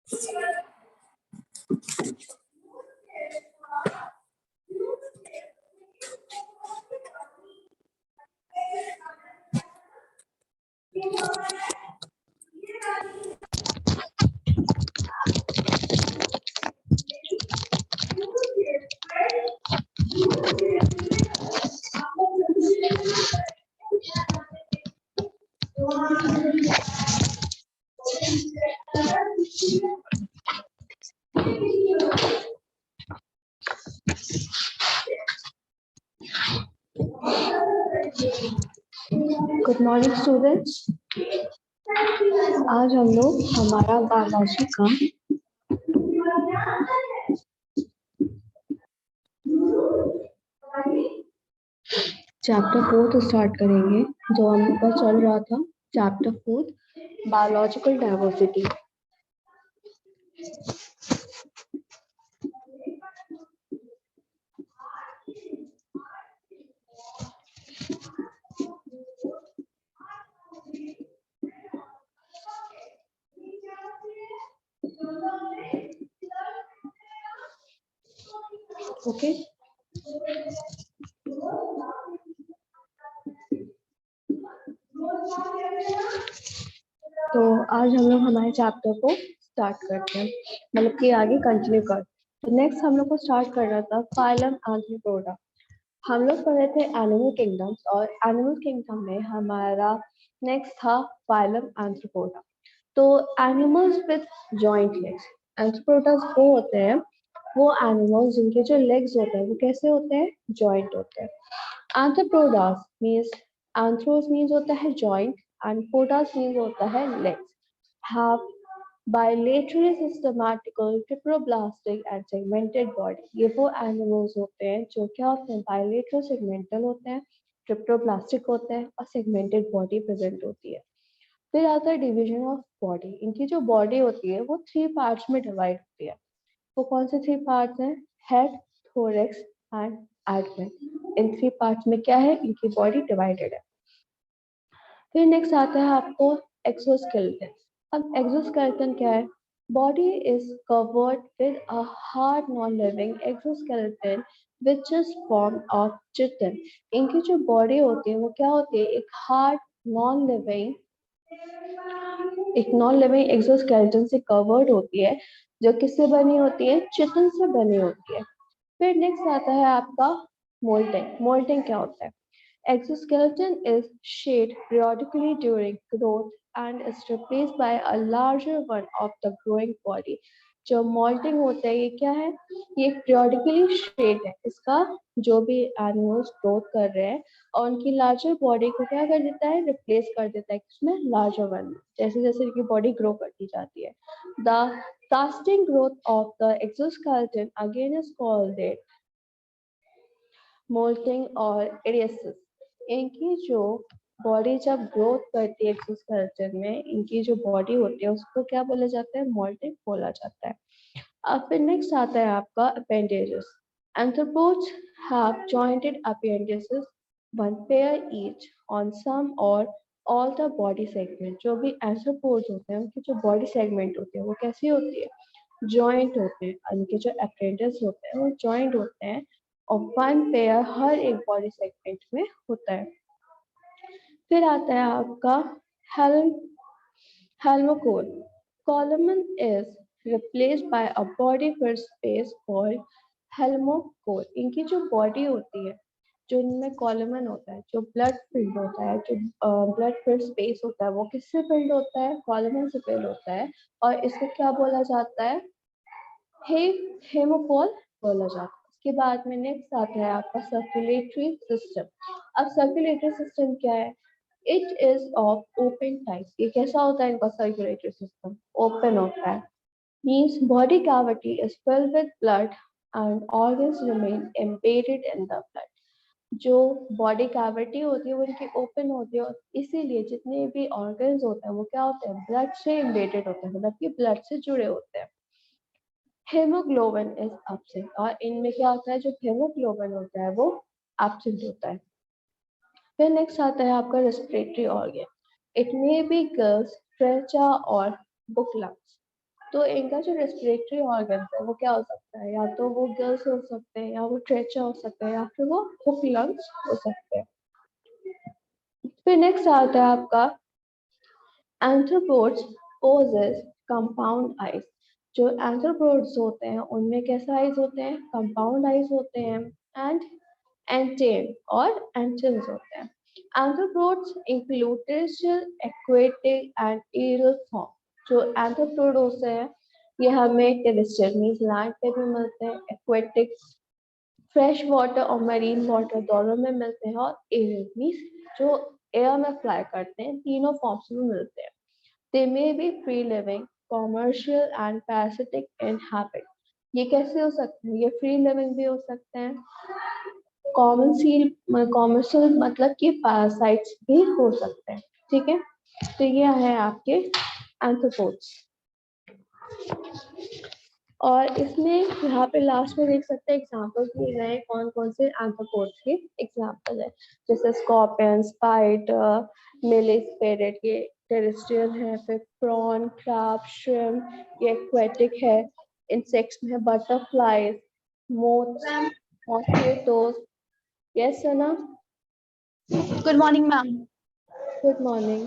Good morning students. आज हम लोग हमारा बायोलॉजी का चैप्टर 4 स्टार्ट करेंगे, जो हम लोग का चल रहा था चैप्टर 4 बायोलॉजिकल डाइवर्सिटी। ओके, तो आज हम लोग हमारे चैप्टर को स्टार्ट करते हैं, मतलब कि आगे कंटिन्यू कर। तो नेक्स्ट हम लोग को स्टार्ट करना था फाइलम आर्थ्रोपोडा। हम लोग पढ़े थे एनिमल किंगडम्स, और एनिमल किंगडम में हमारा नेक्स्ट था फाइलम आर्थ्रोपोडा। तो एनिमल्स विद जॉइंट लेग्स, आर्थ्रोपोडास वो होते हैं, वो एनिमल्स जिनके जो लेग्स होते हैं वो कैसे होते हैं, जॉइंट होते हैं। आर्थ्रोपोडास मींस, आंथ्रोस मींस होता है जॉइंट एंड पोडास मींस होता है legs, have bilaterally systematical triploblastic and segmented body। ये वो एनिमल्स होते हैं जो क्या होते हैं, bilateral segmental होते हैं, triploblastic होते हैं और segmented body प्रेजेंट होती है। फिर आता है डिवीजन ऑफ बॉडी। इनकी जो बॉडी होती है वो 3 पार्ट्स में डिवाइड होती है। वो कौन से 3 पार्ट्स हैं, head, thorax and abdomen. In 3 parts में क्या है, इनकी बॉडी डिवाइडेड है। फिर नेक्स्ट आता है आपको एक्सोस्केलेटन। अब एक्सोस्केलेटन क्या है, body is covered with a hard non living exoskeleton which is form of chitin. इनकी जो बॉडी होती है वो क्या होती है, एक हार्ड नॉन लिविंग एक्सोस्केलेटन से कवर्ड होती है, जो किससे बनी होती है, चिटिन से बनी होती है। फिर नेक्स्ट आता है आपका मोल्टिंग। मोल्टिंग क्या होता है, exoskeleton is shed periodically during growth and is replaced by a larger one of the growing body। जो मोल्टिंग होता है ये क्या है, ये periodically shed है, इसका जो भी एनिमल्स ग्रोथ कर रहे हैं और उनकी लार्जर बॉडी को क्या कर देता है, रिप्लेस कर देता है इसमें लार्जर वन, जैसे जैसे इनकी बॉडी ग्रो करती जाती है। The casting growth of the exoskeleton again is called it moulting और एडियसिस। इनकी जो बॉडी जब ग्रोथ करती है एक्सोस्केलेटन में, इनकी जो बॉडी होती है उसको क्या बोला जाता है, मोल्टिंग बोला जाता है। अब फिर नेक्स्ट आता है आपका appendages. Arthropods have jointed appendages, one pair each on some और ऑल द बॉडी सेगमेंट। जो भी एंथ्रोपोड्स होते हैं उनकी जो बॉडी सेगमेंट होती है वो कैसी होती है, जॉइंट होते हैं। उनके जो अपेंडेज होते हैं वो जॉइंट होते हैं और वन पेयर हर एक बॉडी सेगमेंट में होता है। फिर आता है आपका haemocoel. Coelom is replaced by a body filled space called haemocoel. इनकी जो बॉडी होती है, जो इनमें कॉलमन होता है, जो ब्लड फिल्ड होता है, जो ब्लड फिल्ड स्पेस होता है वो किससे फिल्ड होता है, कॉलमन से फिल्ड होता है, और इसको क्या बोला जाता है, हेमोकोल बोला जाता है। उसके बाद में नेक्स्ट आता है आपका सर्कुलेटरी सिस्टम। अब सर्कुलेटरी सिस्टम क्या है, it is of open type. ये कैसा होता है इनका सर्कुलेटरी सिस्टम, ओपन होता है। Means body cavity is filled with blood and organs remain embedded in the blood. जो बॉडी कैविटी होती है वो इनकी ओपन होती है, और इसीलिए जितने भी ऑर्गन्स होते हैं वो क्या होते हैं, ब्लड से एम्बेडेड होते हैं, मतलब कि ब्लड से जुड़े होते हैं। हेमोग्लोबिन इज एब्सेंट, और इनमें क्या होता है, जो हेमोग्लोबिन होता है वो एब्सेंट होता है। फिर नेक्स्ट आता है आपका respiratory organ. It may be gills, trachea और बुक लंग्स। तो इनका जो रेस्पिरेटरी ऑर्गन है वो क्या हो सकता है, या तो वो गिल्स हो सकते हैं, या वो ट्रेचा हो सकते हैं, या फिर वो हुक लंग्स हो सकते हैं। फिर नेक्स्ट आता है आपका एंथ्रोपोड्स पोजेस कंपाउंड आइज। जो एंथ्रोपोड्स होते हैं उनमें कैसे आइज होते हैं, कंपाउंड आइज होते हैं, एंड एंटेन और एंटेन्स होते हैं। Arthropods include terrestrial, aquatic and aerial form. जो एंथ्रोपोड होते हैं ये हमें टेरेस्ट्रियल मींस लैंड पे भी मिलते हैं, एक्वेटिक फ्रेश वाटर और मरीन वाटर दोनों में मिलते हैं, और एरियल मींस जो एयर में फ्लाई करते हैं, तीनों फॉर्म्स में मिलते हैं। They may be free living, commercial and parasitic in habit. ये कैसे हो सकते हैं, ये फ्री लिविंग भी हो सकते हैं, कॉमर्शियल मतलब कि पैरासाइट्स भी हो सकते हैं। ठीक है, तो ये है आपके एंथ्रोपोड्स। और इसमें यहाँ पे लास्ट में देख सकते हैं एग्जाम्पल्स दिए गए हैं कौन कौन से एंथ्रोपोड्स के एग्जाम्पल है, जैसे स्कॉर्पियन, स्पाइडर, मिलीस्पेरिड, ये टेरेस्ट्रियल है, फिर प्रॉन, क्रैब, श्रिम्प, ये एक्वेटिक है। इंसेक्ट्स में है butterflies, moths, mosquitoes. Yes Sana, good morning ma'am. Good morning.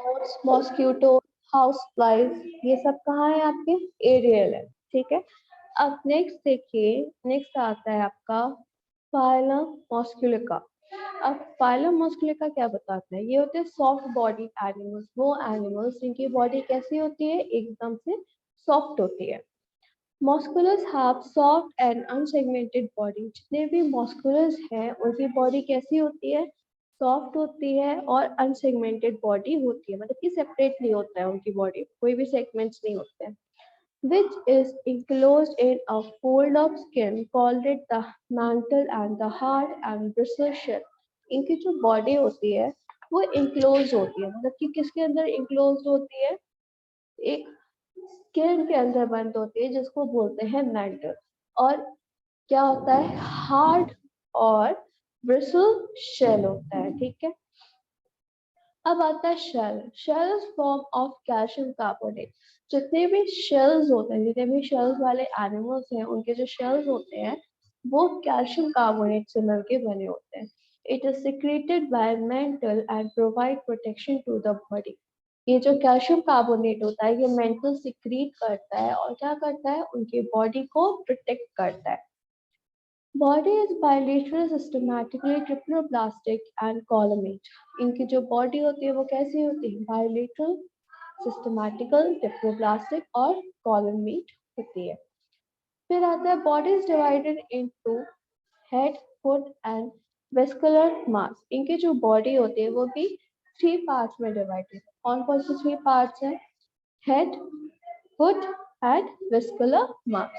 Moths, mosquito, house flies, ये सब कहाँ है आपके, एरियल है। ठीक है, अब नेक्स्ट देखिए, नेक्स्ट आता है आपका फाइलम मॉस्कुलिका। अब फाइलम मॉस्कुलिका क्या बताता है, ये होते हैं सॉफ्ट बॉडी एनिमल्स, वो एनिमल्स जिनकी बॉडी कैसी होती है, एकदम से सॉफ्ट होती है। Molluscs have soft and unsegmented body. जितने भी मॉस्कुलस हैं उनकी बॉडी कैसी होती है, सॉफ्ट होती है और अनसेगमेंटेड बॉडी होती है, मतलब कि सेपरेट नहीं होता है उनकी बॉडी, कोई भी सेगमेंट्स नहीं होते हैं। Which is enclosed in a fold of skin called it the mantle and the hard and bristle shell. इनकी जो बॉडी होती है वो enclosed होती है, मतलब कि किसके अंदर enclosed होती है, एक स्किन के अंदर बंद होती है जिसको बोलते हैं mantle। और क्या होता है, हार्ड और bristle shell होता है। ठीक है, अब आता है shell. Shell form of calcium carbonate. जितने भी शेल्स होते हैं, जितने भी शेल्स वाले एनिमल्स हैं, उनके जो शेल्स होते हैं वो कैल्शियम कार्बोनेट से मिलके बने होते हैं। It is secreted by mantle and provide protection to the body. ये जो कैल्शियम कार्बोनेट होता है ये मेंटल सिक्रीट करता है और क्या करता है, उनकी बॉडी को प्रोटेक्ट करता है। Body is bilateral, symmetrically triploblastic and coelomate. इनकी जो बॉडी होती है वो कैसी होती है, बायलेटरल, सिस्टमैटिकल, ट्रिप्लोप्लास्टिक और कॉलमेट होती है। फिर आता है body is divided into head, foot and visceral mass. इनकी जो बॉडी होती है वो भी 3 पार्ट्स में डिवाइडेड है। कौन कौन से 3 पार्ट्स हैं, हेड, फुट एंड वेस्कुलर मास।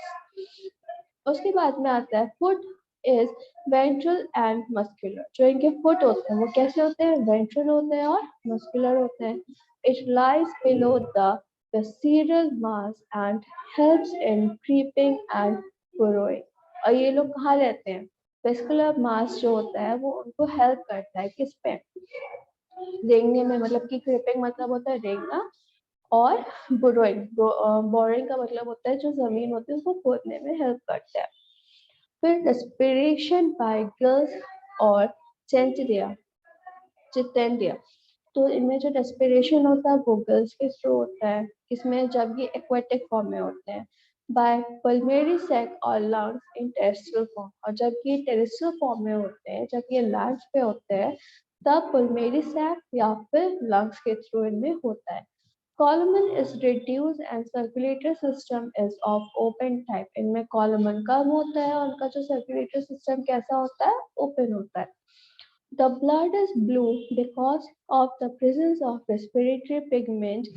उसके बाद में आता है foot is ventral and muscular. जो इनके फुट होते हैं वो कैसे होते हैं, वेंट्रल होते हैं और मस्कुलर होते हैं। It lies below the visceral mass and helps in creeping and burrowing। और ये लोग कहाँ रहते हैं, वेस्कुलर मास जो होता है वो उनको हेल्प करता है किस पे, रेंगने में, मतलब कि क्रीपिंग मतलब होता है रेंगना, और बुरोइंग, बोरिंग का मतलब होता है जो जमीन होती है उसको खोदने में हेल्प करता है। फिर रेस्पिरेशन बाय गिल्स और चेंटिडिया, चिटेंडिया। तो इनमें जो रेस्पिरेशन होता है वो गिल्स के थ्रू होता है, इसमें जब ये एक्वेटिक फॉर्म में होते हैं, बाय पल्मेरी सैक और लंग्स इन टेरेस्ट्रियल फॉर्म। और जब ये टेरेस्ट्रियल फॉर्म में होते हैं, जब ये लैंड्स पे होते हैं, तब पल्मेरी सैक या फिर लंग्स के थ्रू इनमें होता है। Column is reduced and circulatory system is of open type। इनमें column कम होता है और उनका जो circulatory system कैसा होता है, open होता है। The blood is blue because of the presence of respiratory pigment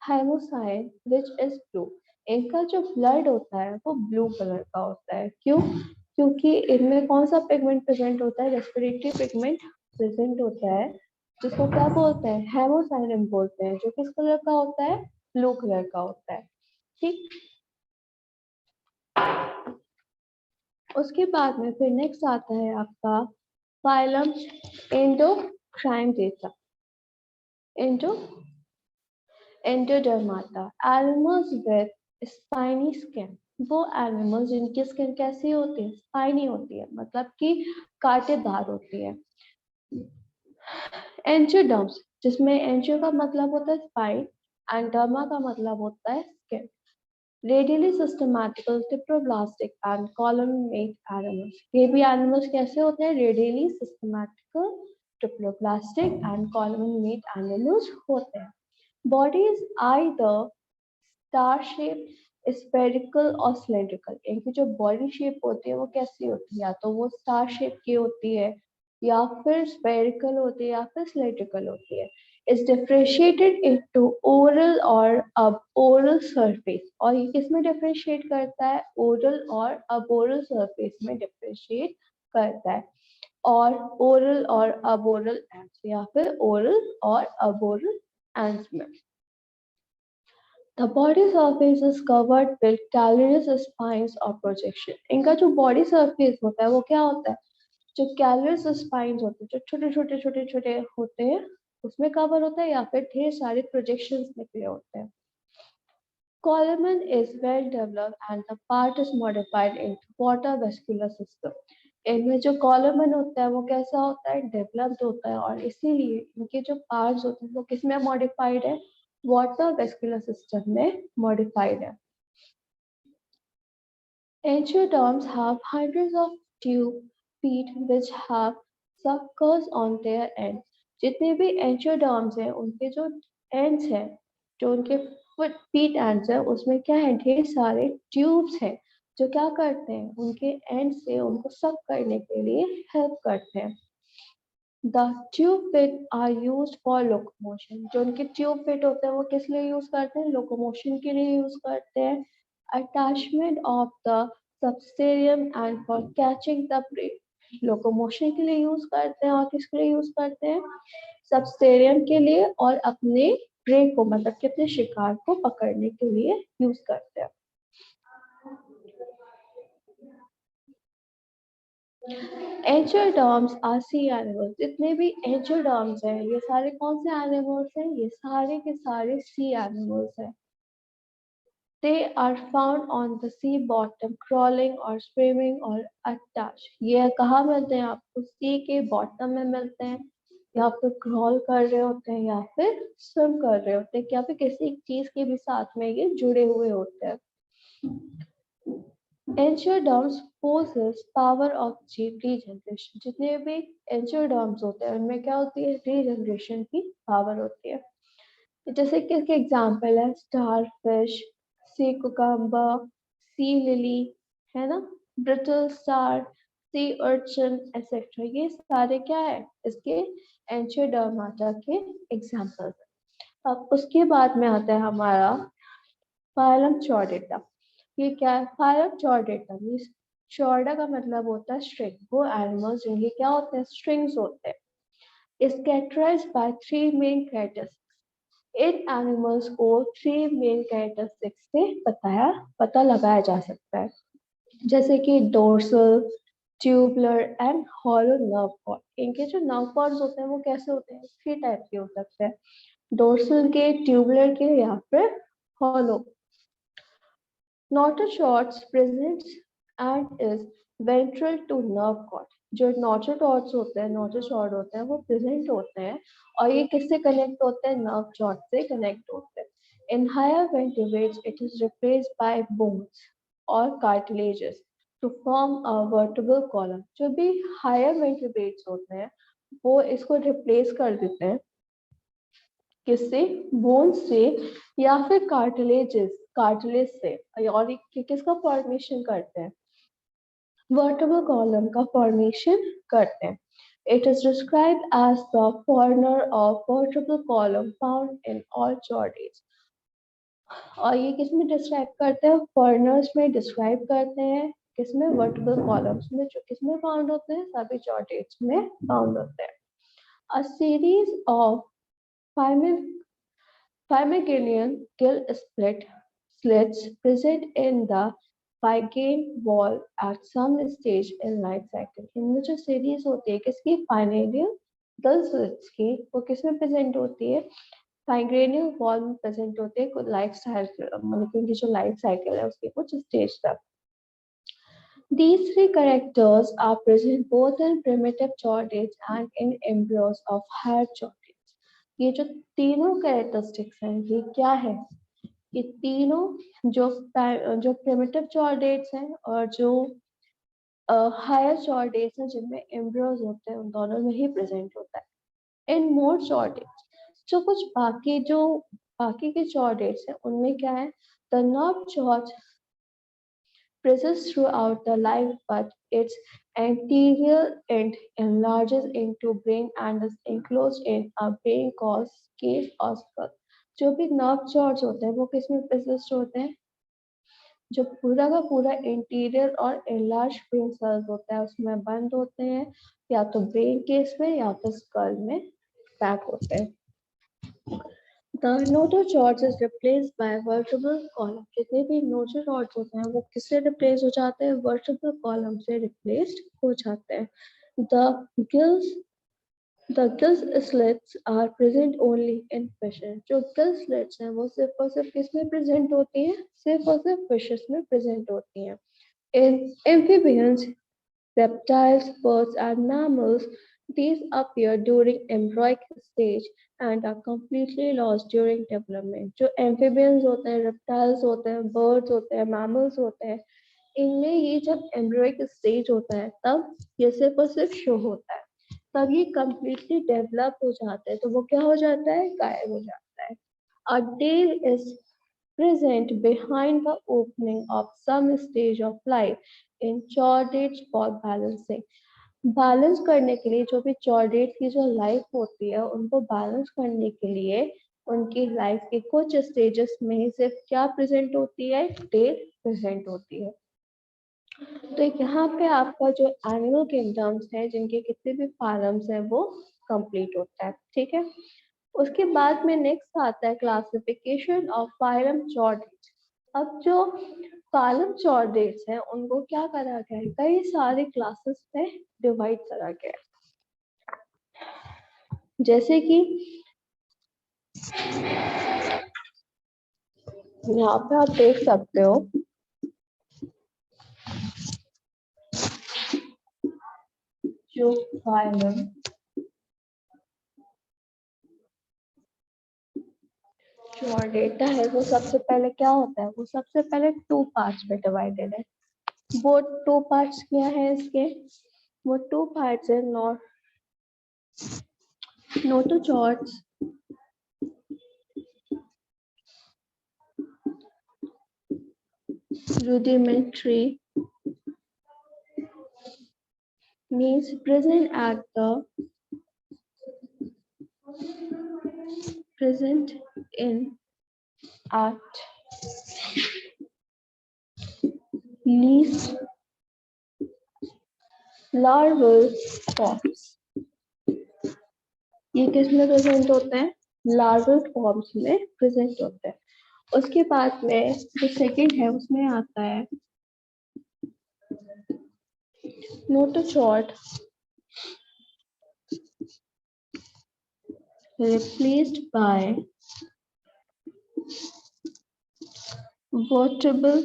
hyoscine which is blue। इनका जो blood होता है वो blue color का होता है। क्यों, क्योंकि इनमें कौन सा pigment present होता है, respiratory pigment present होता है, जिसको क्या बोलते हैं, हेमोसाइनिन बोलते हैं, जो किस कलर का होता है, ब्लू कलर का होता है। ठीक, उसके बाद में फिर नेक्स्ट आता है आपका phylum echinodermata. Echinodermata, animals with spiny skin, वो एनिमल्स जिनकी स्किन कैसी होती है, स्पाइनी होती है, मतलब कि कांटेदार होती है। एंजियोडर्म्स, जिसमें एंजियो का मतलब होता है स्पाइन एंड डर्मा का मतलब होता है skin. Radially symmetrical diploblastic and coelomate animals, ये भी एनिमल्स कैसे होते हैं, radially symmetrical diploblastic and coelomate animals होते हैं। Bodies either star shape, spherical और सिलेंड्रिकल, इनकी जो बॉडी शेप होती है वो कैसी होती है, या तो वो स्टार शेप की होती है, या फिर स्फेरिकल होती है, या फिर सिलेंड्रिकल होती है। इज डिफरेंशिएटेड इनटू ओरल और अब ओरल सरफेस, और ये किस में डिफरेंशिएट करता है, ओरल और अब ओरल सरफेस में डिफरेंशिएट करता है, और ओरल और अब ओरल एंड्स, या फिर ओरल और अब ओरल एंड्स में। The body surface is covered with callous spines or projection. इनका जो body surface होता है वो क्या होता है, जो callous spines होते हैं, जो छोटे छोटे होते हैं, उसमें कवर होता है, या फिर ढेर सारे projections निकले होते हैं। Column is well developed and the part is modified into water vascular system. इनमें जो कॉलमन होता है वो कैसा होता है, डेवलप्ड होता है, और इसीलिए इनके जो पार्ट्स होते हैं वो किसमें मॉडिफाइड है, वाटर वेस्कुलर सिस्टम में मॉडिफाइड है। Angiodorms have hundreds of tube feet which have suckers on their ends. जितने भी एंजियोडर्म्स हैं उनके जो एंड्स हैं, जो उनके फुट फीट एंड्स हैं, उसमें क्या है, ढेर सारे ट्यूब्स हैं जो क्या करते हैं, उनके एंड से उनको सक करने के लिए हेल्प करते हैं। The tube pit are used for locomotion. जो उनके ट्यूब पिट होते हैं वो किस लिए यूज करते हैं, लोकोमोशन के लिए यूज करते हैं। Attachment of the substerium and for catching the prey. Locomotion के लिए यूज करते हैं, और किसके लिए यूज करते हैं, सबस्टेरियम के लिए, और अपने प्रे को मतलब कि अपने शिकार को पकड़ने के लिए यूज करते हैं। एंजियोडर्म्स आर सी एनिमल्स, जितने भी एंजियोडर्म्स हैं ये सारे कौन से एनिमल्स हैं, ये सारे के सारे सी एनिमल्स हैं। They are found on the sea bottom, crawling or swimming or attached. ये कहाँ मिलते हैं आपको, सी के बॉटम में मिलते हैं, या फिर क्रॉल कर रहे होते हैं, या फिर स्विम कर रहे होते हैं, या फिर किसी चीज के भी साथ में ये जुड़े हुए होते हैं। एंजियोडर्म्स possess power of regeneration. जितने भी एंजियोडर्म्स होते हैं उनमें क्या होती है, रीजनरेशन की पावर होती है। जैसे कि इसके एग्जाम्पल है स्टारफिश, सी कुकम्बर, सी लिली, है ना, brittle star, sea urchin etcetera, ये सारे क्या है, इसके एंजियोडर्माटा के एग्जाम्पल्स। अब उसके बाद में आता है हमारा फाइलम चौडेटा। ये क्या है, फाइलम चौडेटा मीन्स, चौड़ा का मतलब होता है स्ट्रिंग, वो एनिमल्स जिनके क्या होते हैं, स्ट्रिंग्स होते हैं। Is characterized by three main characteristics. इन एनिमल्स को थ्री मेन कैरेक्टरिस्टिक्स से पता लगाया जा सकता है, जैसे कि dorsal, tubular and hollow nerve cord. इनके जो नर्व कॉर्ड्स होते हैं वो कैसे होते हैं, थ्री टाइप के हो सकते हैं, डोर्सल के, ट्यूबुलर के, या फिर hollow. Notochords presents and is ventral to nerve cord. जो notochords होते हैं, notochord होते हैं, वो present होते हैं, और ये किससे connect होते हैं, nerve cord से connect होते हैं। In higher vertebrates, it is replaced by bones or cartilages to form a vertebral column. जो भी higher vertebrates होते हैं, वो इसको replace कर देते हैं, किससे, बोन्स से, या फिर कार्टिलेज से, और किसका फॉर्मेशन करते हैं, वर्टेब्रल कॉलम का फॉर्मेशन करते हैं। It is described as the corner of vertebral column found in all chordates. और ये किसमें डिस्क्राइब करते हैं, कॉर्नर्स में डिस्क्राइब करते हैं, किसमें, वर्टेब्रल कॉलम्स में, जो किसमें फाउंड होते हैं, सभी चौड़ीज में फाउंड होते हैं। A series of Fimigenian gill slits present in the pygian wall at some stage in life cycle. इनमें जो सीरीज होती है किसकी, फाइनेरियल gill slits की, वो किसमें प्रेजेंट होती है, फाइग्रेनियल फॉर्म में प्रेजेंट होते हैं कुछ लाइफ साइकिल, मतलब कि उनकी जो लाइफ साइकिल है उसके कुछ स्टेज तक। These three characters are present both in primitive chordates and in embryos of higher chordates. ये जो तीनों कैरेक्टरिस्टिक्स हैं ये क्या है? ये तीनों जो प्रिमिटिव चॉर्डेट्स हैं और जो हायर चॉर्डेट्स हैं जिनमें एम्ब्रियोज होते हैं उन दोनों में ही प्रेजेंट होता है। इन मोर चॉर्डेट्स जो कुछ बाकी के चॉर्डेट्स हैं उनमें क्या है? The nerve cord presents throughout the life, but its anterior end enlarges into brain and is enclosed in a brain called cave or skull. जो भी नर्व चॉर्ड्स होते हैं वो किसमें प्रेजेंट होते हैं? जो पूरा का पूरा इंटीरियर और एनलार्ज ब्रेन सेल्स होता है उसमें बंद होते हैं, या तो ब्रेन केस में या तो स्कल में पैक होते हैं। The notochord is replaced by vertebral column. जितने भी notochords होते हैं वो किससे रिप्लेस हो जाते हैं? vertebral column से रिप्लेस्ड हो जाते हैं। The gill slits are present only in fishes. जो gill slits हैं वो सिर्फ और सिर्फ किसमें प्रेजेंट होती हैं? सिर्फ और सिर्फ फिशेस में प्रेजेंट होती हैं। In amphibians, reptiles, birds, and mammals, these appear during embryonic stage and are completely lost during development. जो amphibians होते हैं, reptiles होते हैं, birds होते हैं, mammals होते हैं, इनमें ये जब embryonic stage होता है तब ये सिर्फ और सिर्फ शो होता है, तब ये completely develop हो जाता है, तो वो क्या हो जाता है? गायब हो जाता है। A tail is present behind the opening of some stage of life in chordates for balancing. Balance करने के लिए जो भी चॉर्डेट की जो लाइफ होती है उनको बैलेंस करने के लिए उनकी लाइफ के कुछ स्टेजेस में सिर्फ क्या प्रेजेंट होती है? टेल प्रेजेंट होती है। तो यहाँ पे आपका जो एनिमल किंगडम्स है जिनके कितने भी फार्म्स हैं वो कंप्लीट होता है। ठीक है, उसके बाद में नेक्स्ट आता है क्लासिफिकेशन ऑफ फाइलम चॉर्डेट्स। अब जो फाइलम चॉर्डेट्स हैं उनको क्या करा गया है? कई सारे क्लासेस में डिवाइड करा गया है, जैसे कि यहाँ पे आप देख सकते हो जो फाइलम चॉर्डेटा है वो सबसे पहले क्या होता है? वो सबसे पहले 2 पार्ट्स में डिवाइडेड है। वो 2 पार्ट्स क्या है इसके? वो 2 पार्ट्स है notochords, rudimentary means present in at least larval forms. ये किस में प्रेजेंट होते हैं? लार्वल फॉर्म्स में प्रेजेंट होते हैं। उसके बाद में जो सेकंड है उसमें आता है notochord replaced by vertebral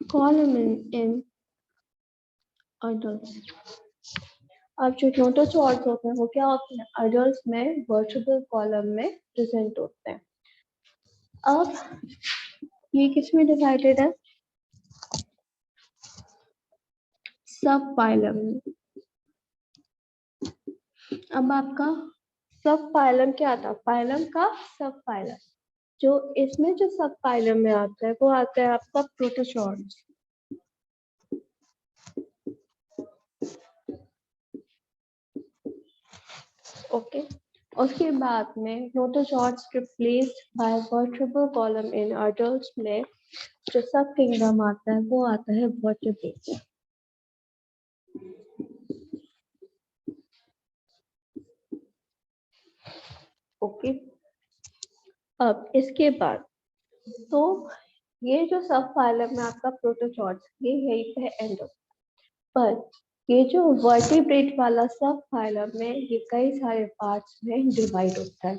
column in adults. अब जो notochords होते हैं वो क्या होते हैं? adults में vertebral column में प्रेजेंट होते हैं। अब ये किस में डिवाइडेड है? सब फाइलम। अब आपका सब फाइलम क्या आता है? फाइलम का सब फाइलम। जो इसमें जो सब फाइलम में आता है वो आता है आपका प्रोटोचॉर्ड्स। ओके, उसके बाद में notochords replaced by vertebral column in adults में जो सब किंगडम आता है वो आता है vertebrates। ओके, अब इसके बाद तो ये जो सब फाइलम में आपका प्रोटोचॉर्ड्स ये यही पे एंड होता है, पर ये जो वर्टिब्रेट वाला सब फाइलम में ये कई सारे पार्ट्स में डिवाइड होता है।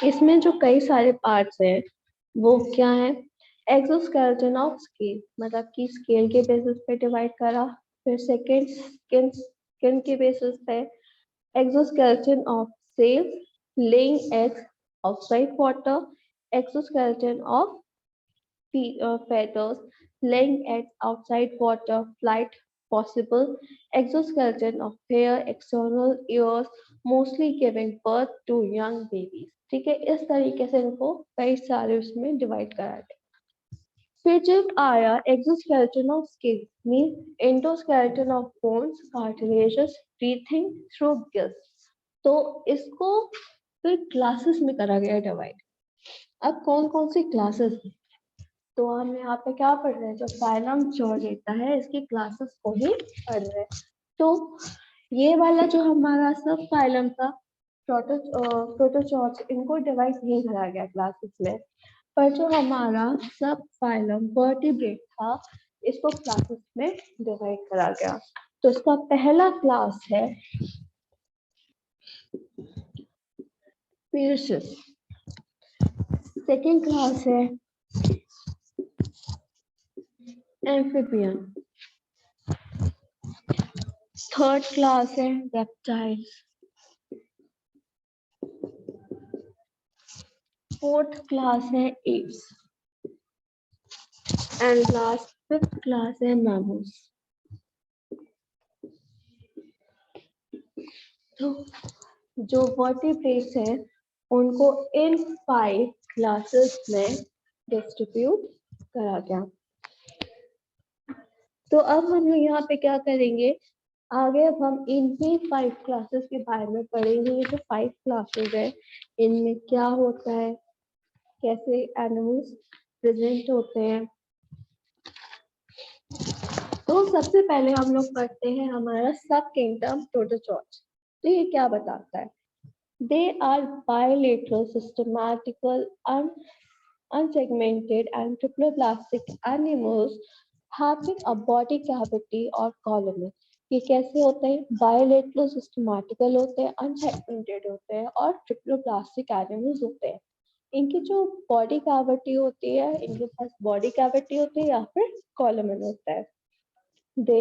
इसमें जो कई सारे पार्ट्स हैं वो क्या है? एक्सोस्केलेटन ऑफ स्केल, मतलब कि स्केल के बेसिस पे डिवाइड करा। फिर सेकेंड स्किन के बेसिस पे exoskeleton of scales, laying eggs outside water, exoskeleton of feathers, laying eggs outside water, flight possible, exoskeleton of hair, external ears, mostly giving birth to young babies। ठीक है, इस तरीके से इनको कई सारे उसमें डिवाइड करा गया। फिर जब आया exoskeleton of skin, mean endoskeleton of bones, cartilages, breathing through gills. तो इसको फिर क्लासेस में करा गया डिवाइड। अब कौन कौन सी क्लासेस? तो हम यहाँ पे क्या पढ़ रहे हैं? जो फाइलम चौडेटा है इसकी क्लासेस को ही पढ़ रहे हैं। तो ये वाला जो हमारा सब फाइलम था प्रोटोजोआ, इनको डिवाइड नहीं करा गया क्लासेस में, पर जो हमारा सब फाइलम वर्टिब्रेट था इसको क्लासेस में डिवाइड करा गया। तो इसका पहला क्लास है स्पीशीज, सेकेंड क्लास है एम्फीबियन, थर्ड क्लास है रेप्टाइल्स, फोर्थ क्लास है apps, and last fifth class है मैमल्स। तो जो वर्टिब्रेट्स हैं उनको इन 5 क्लासेस में डिस्ट्रीब्यूट करा गया। तो अब हम लोग यहाँ पे क्या करेंगे? आगे अब हम इनकी 5 क्लासेस के बारे में पढ़ेंगे। ये जो 5 क्लासेस है इनमें क्या होता है, कैसे एनिमल्स प्रेजेंट होते हैं। तो सबसे पहले हम लोग पढ़ते हैं हमारा सब किंगडम प्रोटोजोआ। तो ये क्या बताता है? They are bilateral, symmetrical, unsegmented and triploblastic animals having a body cavity or column। ये कैसे होते हैं? बायोलेटरल, सिस्टेमैटिकल होते हैं, अनसेगमेंटेड होते हैं और ट्रिप्लोप्लास्टिक एनिमल्स होते हैं। इनकी जो बॉडी कैविटी होती है, इनके पास बॉडी कैविटी होती है या फिर कॉलमन होता है। दे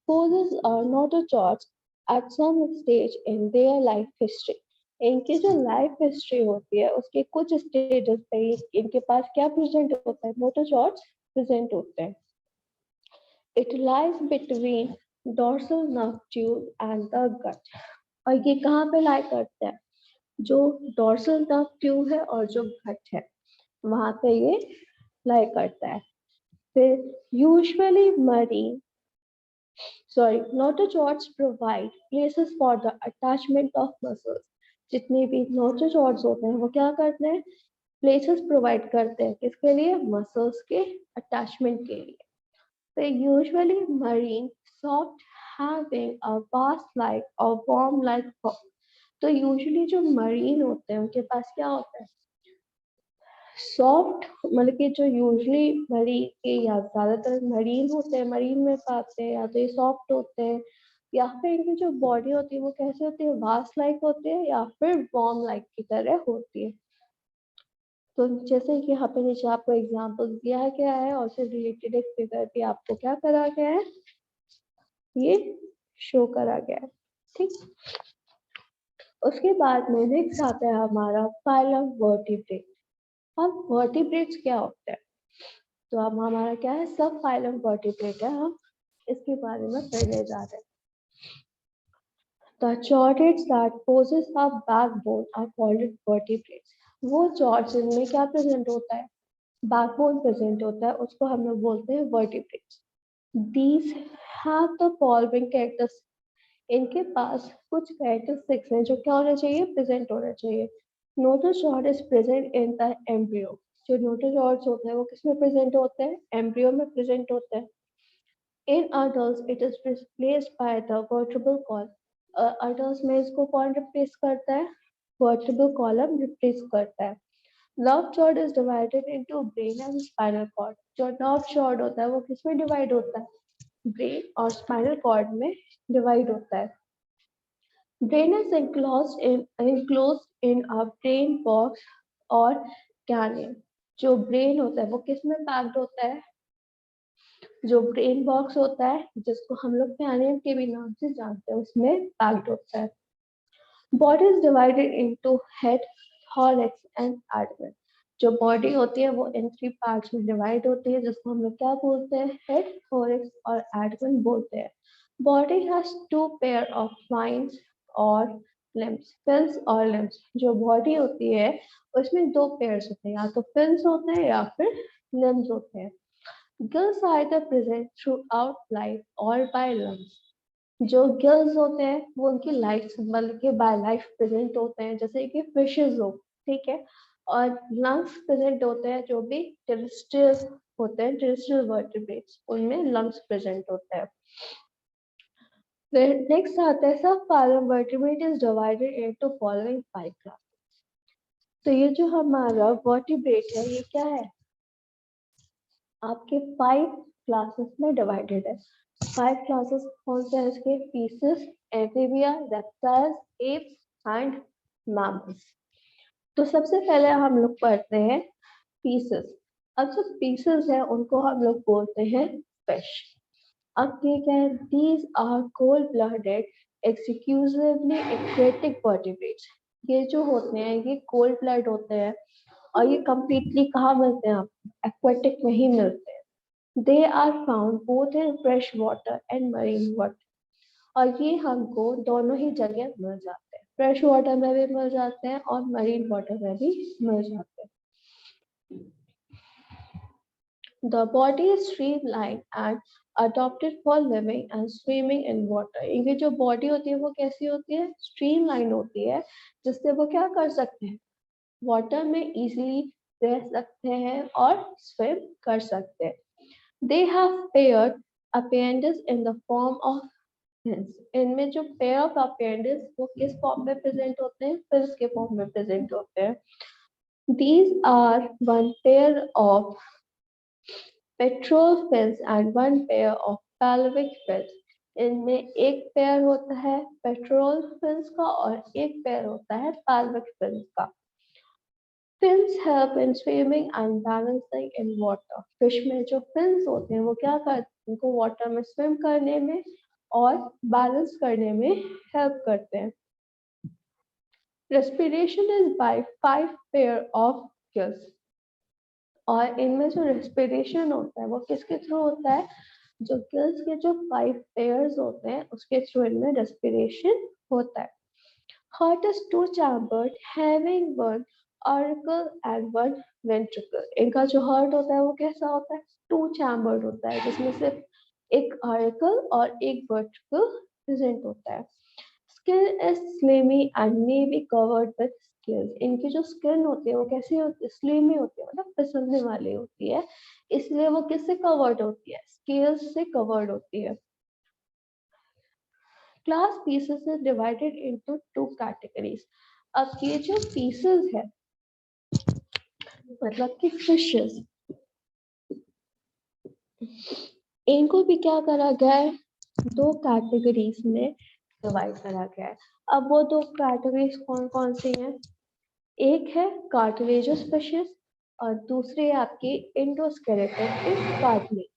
poses are notochords at some stage in their life history। इनकी जो लाइफ हिस्ट्री होती है उसके कुछ स्टेजेस पे इनके पास क्या प्रेजेंट होता है? नोटोचॉर्ड्स प्रेजेंट होते हैं। It lies between dorsal nerve tube and the gut. और ये कहाँ पे लाई करते हैं? जो डोर्सल नर्व ट्यूब है और जो गट है वहां पे ये लाई करता है। फिर usually marine notochords provide places for the attachment of muscles। जितने भी notochords होते हैं वो क्या करते हैं? प्लेसेस प्रोवाइड करते हैं किसके लिए? मसल्स के अटैचमेंट के लिए। तो usually marine, soft, having a vast like और वॉर्म लाइक फॉर्म। तो यूजुअली जो मरीन होते हैं उनके पास क्या होता है? सॉफ्ट, मतलब कि जो यूजली मरीन के या ज्यादातर मरीन होते हैं, मरीन में पाते हैं, या तो ये सॉफ्ट होते हैं या फिर इनकी जो बॉडी होती है वो कैसे होती है? वास्ट लाइक होती है या फिर वॉर्म लाइक की तरह होती है। तो जैसे कि यहाँ पे नीचे आपको एग्जाम्पल दिया गया है और उससे रिलेटेड एक फिगर भी आपको क्या करा गया है? ये शो करा गया है। ठीक, उसके बाद में नेक्स्ट आता है हमारा फाइलम वर्टिब्रेट। अब वर्टिब्रेट्स क्या होता है? तो अब हमारा क्या है? सब फाइलम वर्टिब्रेट है, हम इसके बारे में पढ़ने जा रहे हैं। The chordates that possess a backbone are called vertebrates। वो chords जिनमें क्या प्रेजेंट होता है? बैकबोन प्रेजेंट होता है, उसको हम लोग बोलते हैं vertebrates। These have the following characteristics। इनके पास कुछ कैरेक्टरिस्टिक्स हैं जो क्या होना चाहिए? प्रेजेंट होना चाहिए। Notochord is present in the embryo. जो नोटोचॉर्ड्स होते हैं वो किसमें प्रेजेंट होते हैं? एम्ब्रियो में प्रेजेंट होते हैं। इन adults it is replaced by the vertebral column। adults में इसको कौन रिप्लेस करता है? vertebral column रिप्लेस करता है। Nerve cord is divided into brain and spinal cord. जो नर्व कॉर्ड होता है वो किसमें डिवाइड होता है? ब्रेन और स्पाइनल कॉर्ड में डिवाइड होता है। Brain is enclosed in a brain box और cranium। जो ब्रेन होता है वो किस में पैक्ड होता है? जो ब्रेन बॉक्स होता है जिसको हम लोग cranium के भी नाम से जानते हैं उसमें पैक्ड होता है। Body is divided into head, thorax and abdomen. जो बॉडी होती है वो इन 3 पार्ट्स में डिवाइड होती है जिसको हम लोग क्या बोलते हैं? हेड, थॉरैक्स और एब्डोमेन बोलते हैं। Body has 2 pair of spines और लिम्स। फिन्स और लिम्स। जो बॉडी होती है उसमें 2 पेयर्स होते हैं, या तो फिन्स होते हैं या फिर लिम्स होते हैं। Gills are either present throughout life or by lungs। जो गिल्स होते हैं वो उनकी लाइफ मतलब कि बाय लाइफ प्रेजेंट होते हैं, जैसे कि फिशेस हो, ठीक है। और लंग्स प्रेजेंट होते हैं जो भी टेरेस्ट्रियल होते हैं, टेरेस्ट्रियल वर्टिब्रेट्स, उनमें लंग्स प्रेजेंट होते हैं। नेक्स्ट आता है सब phylum vertebrate is divided into following 5 classes. तो ये जो हमारा वर्टिब्रेट है ये क्या है? आपके 5 क्लासेस में डिवाइडेड है। 5 क्लासेस कौन से हैं इसके? Pieces, amphibia, reptiles, apps and mammals. तो सबसे पहले हम लोग पढ़ते हैं पीसेस। अब जो पीसेस है उनको हम लोग बोलते हैं फिश। अब ये क्या है? These are cold blooded exclusively aquatic vertebrates. ये जो होते हैं ये कोल्ड ब्लड होते हैं और ये कंप्लीटली कहाँ मिलते हैं? आपको एक्वेटिक में ही मिलते हैं। They are found both in fresh water and marine water। और ये हमको दोनों ही जगह मिल जाते हैं, फ्रेश वाटर में भी मिल जाते हैं और मरीन वाटर में भी मिल जाते हैं। The body is streamlined and adapted for living and swimming in water। इनकी जो बॉडी होती है वो कैसी होती है? स्ट्रीमलाइन होती है, जिससे वो क्या कर सकते हैं? वाटर में इजीली रह सकते हैं और स्विम कर सकते हैं। They have paired appendages in the form of fins। इनमें जो pair of appendages वो किस फॉर्म में प्रेजेंट होते हैं? fins के फॉर्म में प्रेजेंट होते हैं। These are one pair of pectoral fins and one pair of pelvic fins। इनमें एक पेयर होता है पेट्रोल फिन्स का और एक पेयर होता है pelvic fins का। Fins help in swimming and balancing in water। Fish में जो fins होते हैं वो क्या करते हैं? उनको वाटर में स्विम करने में और बैलेंस करने में हेल्प करते हैं। Respiration is by 5 pair of gills. और इनमें जो रेस्पिरेशन होता है वो किसके थ्रू होता है? जो गिल्स के जो 5 पेयर्स होते हैं उसके थ्रू इनमें रेस्पिरेशन होता है। Heart is two chambered, having one auricle and one ventricle। इनका जो हार्ट होता है वो कैसा होता है? 2 chambered होता है, जिसमें सिर्फ एक auricle और एक ventricle प्रेजेंट होता है। Skin is slimy and may be covered with scales। इनकी जो स्किन होती है वो कैसी होती है? स्लिमी होती है, मतलब फिसलने वाली होती है, इसलिए वो किससे कवर्ड होती है? स्केल्स से कवर्ड होती है। Class pieces is divided into 2 categories। अब ये जो pieces है मतलब कि फिशेस, इनको भी क्या करा गया है? 2 कैटेगरीज में डिवाइड करा गया है। अब वो 2 कैटेगरीज कौन कौन सी हैं? एक है कार्टिलेजस फिशेस और दूसरी है आपकी इंडोस्केलेटन इन कार्टिलेज।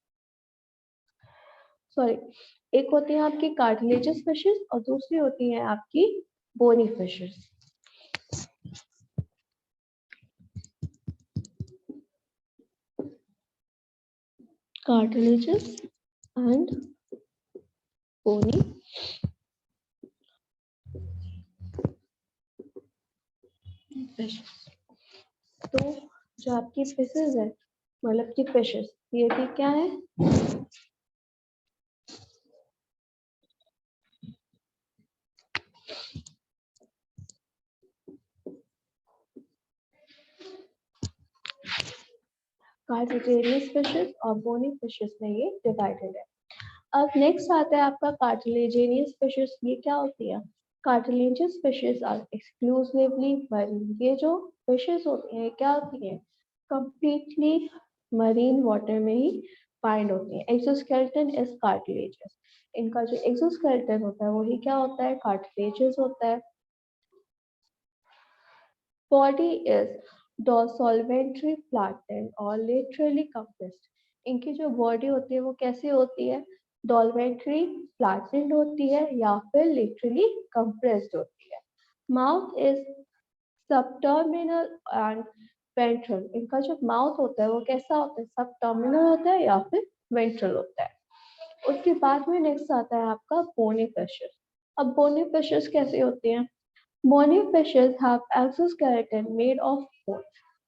सॉरी, एक होती है आपकी कार्टिलेजस फिशेस और दूसरी होती है आपकी bony fishes. Cartilages and bony fishes। तो जो आपकी फिशेस है मतलब कि फिशेस, ये भी क्या है? कार्टिलेजियस फिशेस और बोनी फिशेस में ये डिवाइडेड है। अब नेक्स्ट आता है आपका कार्टिलेजियस फिशेस। ये क्या होती है? Cartilaginous fishes are exclusively marine. ये जो फिशेस होती हैं क्या होती हैं, कंप्लीटली मरीन वाटर में ही फाइंड होती हैं। एक्सोस्केलेटन इज कार्टिलेजेस, इनका जो एक्सोस्केलेटन होता है वही क्या होता है, कार्टिलेजेस होता है। बॉडी इज डोर्सोल्वेंट्री फ्लैटेंड और लेटरली कंप्रेस्ड, इनकी जो बॉडी होती है वो कैसी होती है, डोल्वेंट्री फ्लैटेंड होती है या फिर लेटरली कंप्रेस्ड होती है। माउथ इज सबटर्मिनल एंड वेंट्रल, इनका जो माउथ होता है वो कैसा होता है, सबटर्मिनल होता है या फिर वेंट्रल होता है। उसके बाद में नेक्स्ट आता है आपका बोनी फिशेस। अब बोनी फिशेस कैसे होते हैं, bony fishes have exoskeleton made of bone,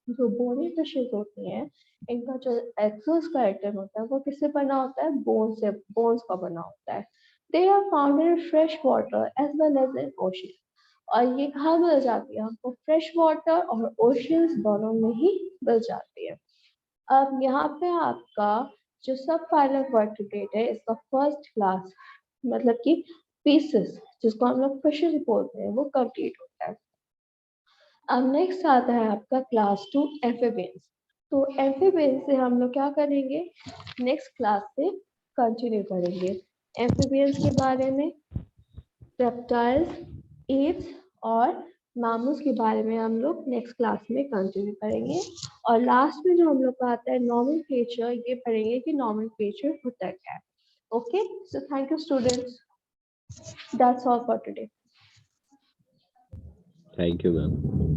जो बोनी फिशेस होती हैं इनका जो एक्सोस्केलेटन होता है वो किससे बना होता है, बोन से, बोन्स का बना होता है। They are found in fresh water as well as in ocean, और ये कहाँ मिल जाती है हमको, फ्रेश वाटर और ओशंस दोनों में ही मिल जाती है। अब यहाँ पे आपका जो सब फाइलम वर्टिब्रेट है इसका फर्स्ट क्लास मतलब कि पीसेस जिसको हम लोग फिशेस बोलते हैं वो कंप्लीट होता है। अब नेक्स्ट आता है आपका क्लास 2 एम्फीबियंस। तो एम्फीबियंस से हम लोग क्या करेंगे, नेक्स्ट क्लास से कंटिन्यू करेंगे एम्फीबियंस के बारे में, रेप्टाइल्स, एप्स और मैमल्स के बारे में हम लोग नेक्स्ट क्लास में कंटिन्यू करेंगे। और लास्ट में जो हम लोग का आता है नॉमेनक्लेचर, ये पढ़ेंगे कि नॉमेनक्लेचर होता क्या है। Okay, so thank you students, that's all for today. Thank you, ma'am.